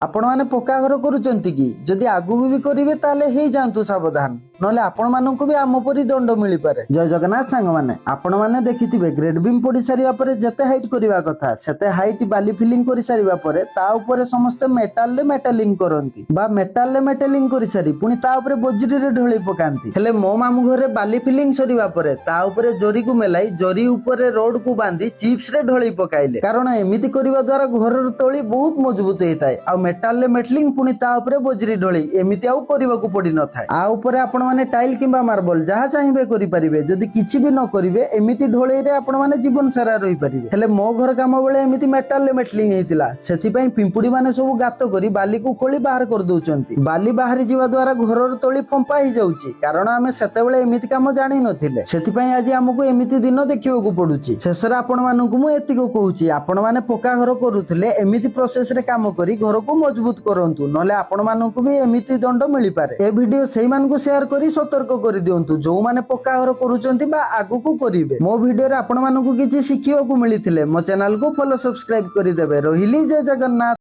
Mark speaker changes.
Speaker 1: आपण मैंने पक्का घर करुचंती कि जदि आगु भी करेंगे ताले ही जातु सावधान नले आपण मानक भी आम परी दंड मिल पारे। जय जगन्नाथ सांग मैंने आपण मैंने देखिथिबे ग्रेड बीम पड़ी सारिया परे जते हाइट करबा कथा सेते हाइट बाली फिलिंग करि सारिबा परे ता ऊपर समस्त मेटाल ले मेटालिंग करंती बा मेटाल ले मेटालिंग करि सारी पुनी ता ऊपर बजरी रे ढोली पकांती। हेले मो मामू घरे बाली फिलिंग सरिबा परे ता ऊपर जरी को मेलाई जरी ऊपर रोड को बांधी चिप्स रे ढोली पकाइले कारण एमिति करबा द्वारा घर तोली बहुत मजबूत होइताय आ मेटाल ले मेटलिंग पुनी ता ऊपर बजरी ढोली एमिति आउ करबाकू पड़ी न थाए। आ ऊपर आपण माने टाइल किंबा मार्बल जहा चाहिबे करि परिबे जदि किछि भी न करिवे एमिति ढोळई रे आपण माने जीवन सारा रहि परिबे। हेले मो घर काम बेले एमिति मेटाल ले मेटलिंग हेतिला सेथि पई पिंपुडी माने सब गात करी बाली को खोली बाहर कर दउचंती। बाली बाहरी जीवा द्वारा घरर तोली पंपा ही जाउची कारण आमे सेते बेले एमिति काम जानि नथिले सेथि पई आज हमकु एमिति दिन देखिबाकू पडुची। शेषरे आपण मानकु मु एतिको कहूची आपण माने पक्का घर करूथिले एमिति प्रोसेस रे काम करी घर को मजबूत करंतु नले आपण मानकु भी एमिति दंड मिली पारे। ए वीडियो सेही मानकु शेयर करी सतर्क करी दियंतु जो माने पक्का घर करूचंती बा आगु को करिवे। मो वीडियो रे आपण मानकु किछि शिखिबाकू मिलिथिले मो चैनल को फॉलो सब्सक्राइब करी देबे। रहिली जय जगन्नाथ।